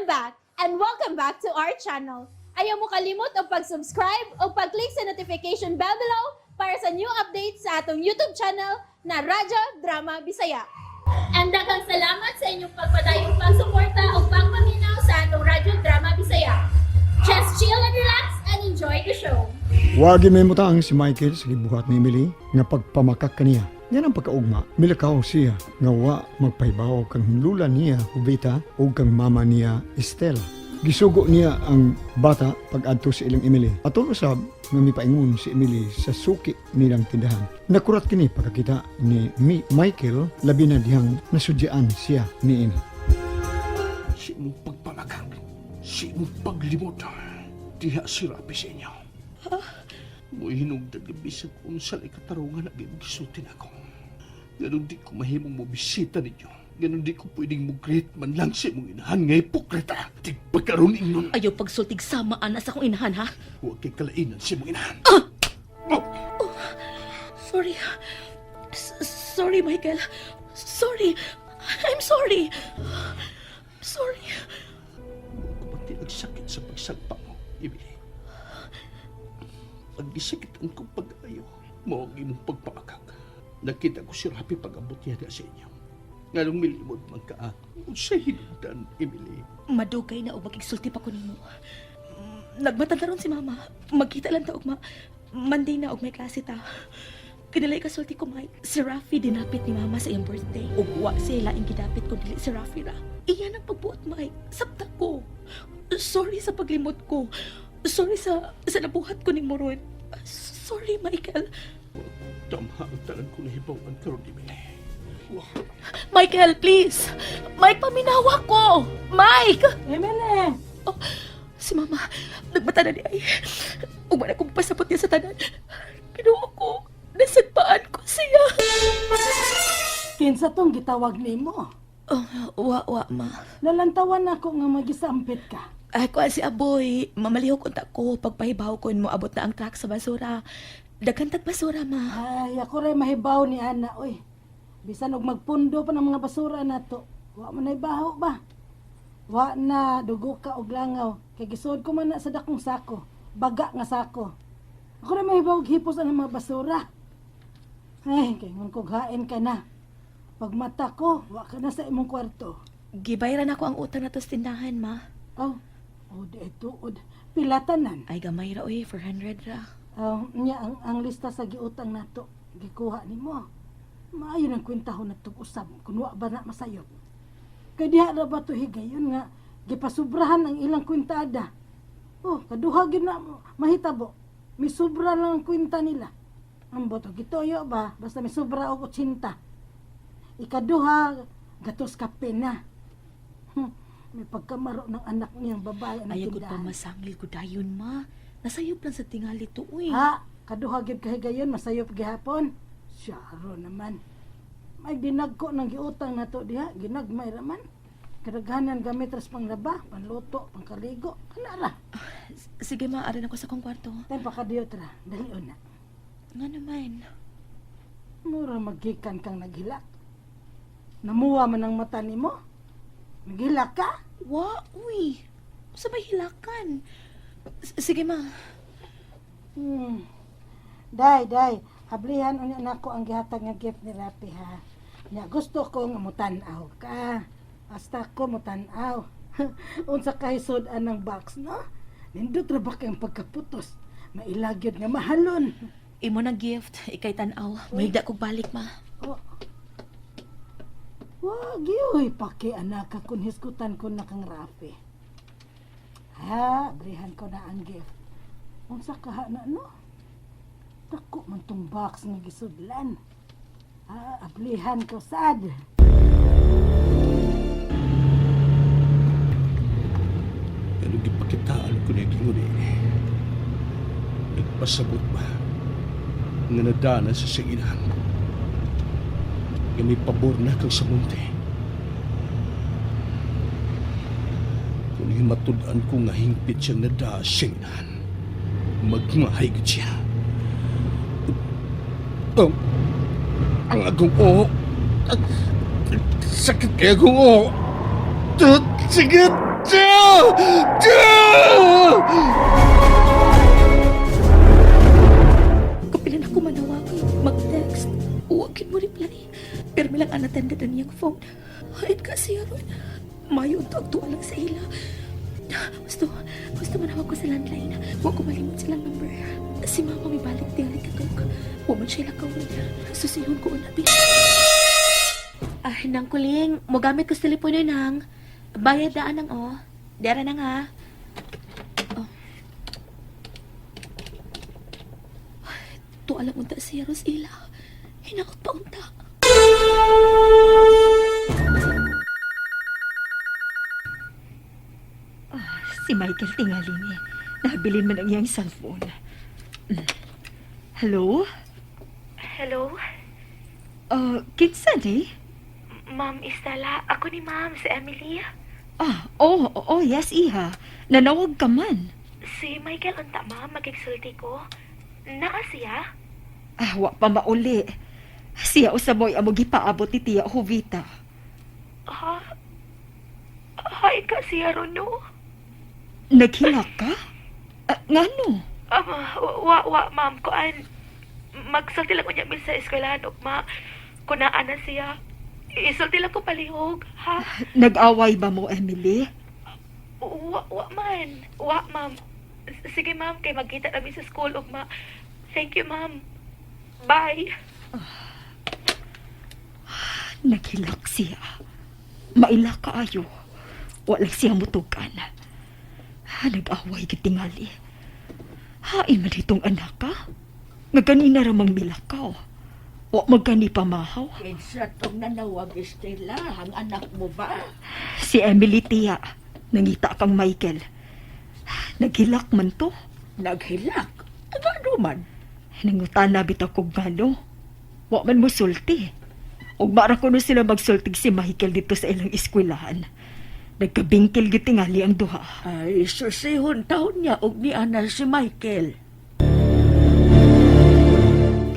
back and welcome back to our channel. Ayaw mo kalimot o pag-subscribe o pag-click sa notification bell below para sa new updates sa atong YouTube channel na Radyo Drama Bisaya. And daghang salamat sa inyong pagpadayong pagsuporta o pagpaminaw sa atong Radyo Drama Bisaya. Just chill and relax and enjoy the show. Wagi may mutang si Michael sa gibuhat ni Emily nga pagpamakak kaniya. Yan ang pagkaugma, milakaw siya nga wa magpahibaw kang lula niya Ubita o kang mama niya Estelle. Gisugo niya ang bata pag-adto sa ilang Emily. Atong usab nga mipaingon si Emily sa suki nilang tindahan. Nakurat kini pagkakita ni Michael labi na dihang nasudyaan siya ni Ina. Si mong pagpamakak, si mong paglimot, diha sirapi sa inyo. Mo'y hinugdag gabi sa kung saan ikatarungan na gisutin ako. Ganon di ko mahimong mo bisita ninyo. Ganon di ko pwedeng mo-greet man lang sa imong inahan nga ipokrita. Di pagkaroon inyon. Ayaw pagsultig samaan sa akong inahan, ha? Huwag kay kalainan sa imong inahan. Sorry. Sorry, Michael. Sorry. I'm sorry. Sorry. Huwag ko nagsakit sa pagsagpa mo, Emily. Pag-isakit ang kong pag-ayo, mo ang imong pagpamakak. Nakita ko si Rapi pag-abot niya sa inyo. Ngalong milimod magka sa hinugdan, Emily. Madugay na o magigsulti pa ko nimo. Nagmatanda ron si Mama. Magkita lang ta og Monday na og may klase ta. Kinalay kasulti ko, Mike. Si Rafi dinapit ni Mama sa iyang birthday. Ug wa sila ang gidapit ko dili si Rafi ra. Iyan ang pagbuot, Mike. Sabta ko. Sorry sa paglimot ko. Sorry sa nabuhat ko ni Moron. Sorry, Michael. Tamha ang tanan ko nahibawan karon, Emily. Wow. Michael, please! Mike, paminawa ko! Mike! Emily! Oh, si Mama, nagmata na niya. Umana kong pasapot niya sa tanan. Kinuha ko. Nasagpaan ko siya. Kinsa tong gitawag nimo? Oh, wa, Ma. Nalantawan ako nga magisampit ka. Ay, kuan si Aboy. Mamaliho ko ko. Pagpahibaw ko mo abot na ang truck sa basura. Dagantag basura, Ma. Ay, ako rin mahibaw ni Ana, oy. Bisan og magpundo pa ng mga basura na to. Wa man ay baho ba? Wa na, dugo ka og langaw. Kay gisod ko man na sa dakong sako. Baga nga sako. Ako rin mahibaw og hipos ang mga basura. Ay, kay ngun kog hain ka na. Pag mata ko, wa ka na sa imong kwarto. Gibayran ako ang utang na to sa tindahan, Ma. Oh, di tuod. Pilatanan. Ay, gamay ra, oy. 400 ra. Niya ang lista sa giutang nato gikuha nimo. Maayo nang kwentahon na tug usab kun wa ba na masayop. Kay diha ra ba to higayon nga gipasubrahan ang ilang kwentada. Oh, kaduha gyud na mahitabo. Misubra lang ang kwenta nila. Ang boto gitoyo ba basta misubra og 80. Ikaduha gatos ka pena. May pagkamaro ng anak niyang babae ang Ayaw ko pa tindahan. masangil ko dayon, Ma. Nasayop lang sa tingali to, uy. Ha, kaduha gyud kahigayon masayop gihapon. Syaro naman. May dinagko ng giutang nato diha, ginagmay raman. Kadaghanan gamit ras panglaba, panluto, pangkaligo, kana ra. Sige, Ma. Arin ako sa kong kwarto. Tay pakadiyot ra, dali una. Nga naman. Mura magikan kang naghilak. Namuwa man ang mata nimo. Naghilak ka? Wa, uy. Sa may hilakan. Sige, Ma. Day, hablihan unya nako ang gihatag nga gift ni Rapi ha. Nya gusto ko nga mutan-aw ka. Basta ko mutan-aw. Unsa kahisod-an ng box, no? Nindot ra ba kayong pagkaputos? Mailagyod nga mahalon. Imo na gift. Ikay tanaw. Mahigda kong balik, Ma. Oh. Wag yoy paki anak ka kun hiskutan ko na kang Rapi. Ha, abrihan ko na ang gift. Unsa ka na no? Dako man tong box nga gisudlan. Ah, ablihan ko sad. Ano gipakitaan ko na gingon nagpasabot ba nga nadana sa singinan nga may pabor na kang sa munti. Kung himatud-an ko nga hingpit siyang nada sa singinan, magmahay ko siya. Ang agong o, sakit kaya akong o. Sakit! Kapilan ako manawagay, mag-text. Huwagin mo reply. Pero milang unattended na niyang phone. Hait ka siya ron. Mayo ang tuwa lang sa ila. Gusto manawag ko sa landline. Huwag ko malimot silang number. Si mama may balik tingali katog. Huwag man siya lakawin. Susihon ko na din. Nang kuling, mo gamit ko sa telepono nang. Bayad daan nang Dara nang ha. To alam unta si Rosila. Hinaot pa unta. Si Michael tingali niya. Nabilin man ang iyang cellphone. Hello? Hello? Kinsa ni? Ma'am Estela, ako ni Ma'am, si Emily. Yes, iha. Nanawag ka man. Si Michael unta Ma'am, magigsulti ko. Naa siya? Wa pa mauli. Siya usaboy amo gipaabot ni Tia Jovita. Hay ka siya ron, no? Naghilak ka? Ngano? Ma'am, kuan. Magsulti lang ko niya sa eskwelahan, ugma. Kunaan na siya. Isulti lang ko palihog, ha? Nag-away ba mo, Emily? Ma'am. Sige, ma'am, kay magkita namin sa school, ugma. Thank you, ma'am. Bye. Naghilak siya. Maila kaayo. Wala siya mutukan. Nag-away gitingali. Hain man itong anak ka? Nga ganina ramang milakaw. Wa magkani pamahaw. Kinsa tong nanawag, Estela? Ang anak mo ba? Si Emily Tia. Nangita kang Michael. Naghilak man to. Naghilak? Ano man? Nangutan na bitaw kong gano. Wa man mo sulti. Ug mara ko no sila magsultig si Michael dito sa ilang eskwelahan. Nagkabingkil gitingali ang duha. Ay, susihon taon niya og ni ana si Michael.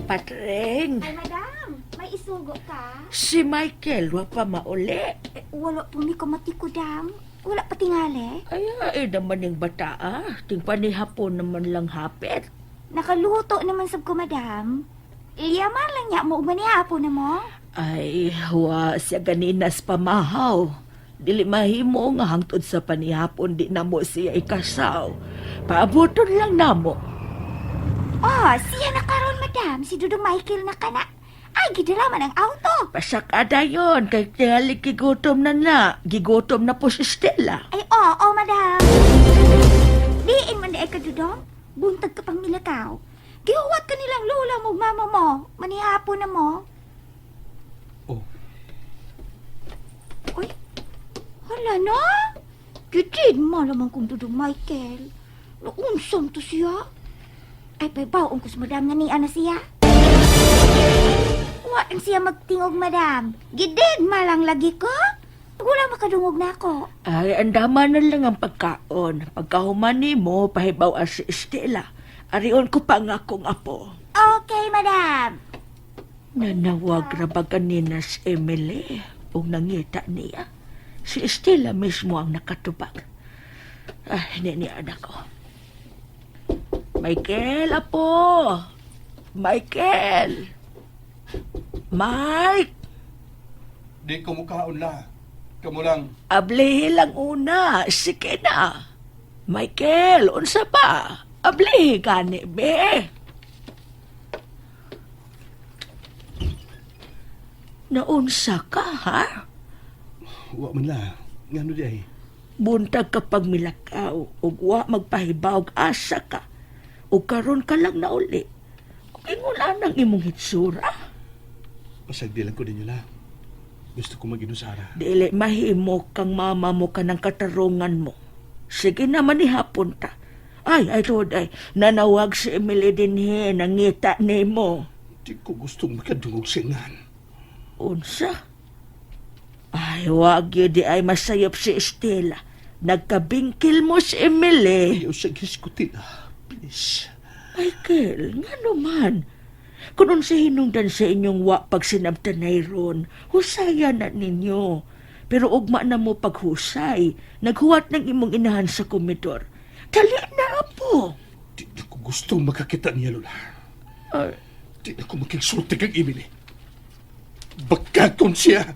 Patreng, Ay, madam, may isugo ka? si Michael wa pa mauli. Wala po mi kamatikudam. Wala pa tingali. Ay, naman yung bata Ting panihapon naman lang hapit. Nakaluto naman sab ko, madam. Iyaman lang niya mo umanihapo na mo. Ay, wa siya ganinas pamahaw. Dili mahimo nga hangtod sa panihapon di na mo siya ikasaw. Paaboton lang namo. Oh, siya na karon, madam. Si Dudong Michael na kana. Ay, gidalaman ang auto. Pasakada yon kay tingali gigutom na. Gigutom na po si Stella. Ay, oo, madam. Diin man di ay ka, Dudong. Buntag ka pang milakaw. Gihuwat ka nilang lola mo, mama mo. Manihapo na mo. Oh, Uy, hala na. Gidid mo lamang kung Dudong Michael. Naunsam to siya. Ay, paybaon ko sa madam nga ni ana siya. Waan siya magtingog, madam. Gidid malang lagi ko. Wala makadungog na ako. Ay, andaman na lang ang pagkaon. Pagkahuman ni mo, pahibaw as si Stella. Arion ko pa nga kong apo. Okay, madam. Nanawag ra ba kanina si Emily o nangita niya? Si Stella mismo ang nakatubag. Ay, hindi anak ko. Michael, apo! Michael! Mike! di ko mukaon na. Kamu lang. Ablihi lang una. Sige na. Michael, unsa pa? Ablihi gani, be. Naunsa ka, ha? Wa man la. Ngano di ay? Buntag kapag milakaw, ug wa magpahibaw og asa ka. Ug karon ka lang na uli. Ug ingula nang imong hitsura. Pasagdi lang ko din la. Gusto ko mag-inusara. Dili mahimo kang mama mo ka ng katarungan mo. Sige naman ihapon ta. Ay, Rod, nanawag si Emily din nangita ni mo. Di ko gustong makadungog singan. Unsa? Ay, wag yun di ay masayop si Estela. Nagkabingkil mo si Emily. Ayaw siya giskutin. Please. Michael, nga naman. Kung unsa hinungdan sa inyong wa pag sinabtanay ron, husaya na ninyo. Pero ugma na mo paghusay. Naghuwat ng imong inahan sa komedor. Dali na, apo. Di na ko gusto makakita niya, Lola. Di na ko makiksulti kang Emily. Bagkakon siya.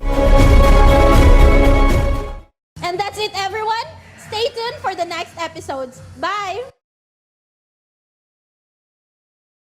And that's it, everyone. Stay tuned for the next episodes. Bye!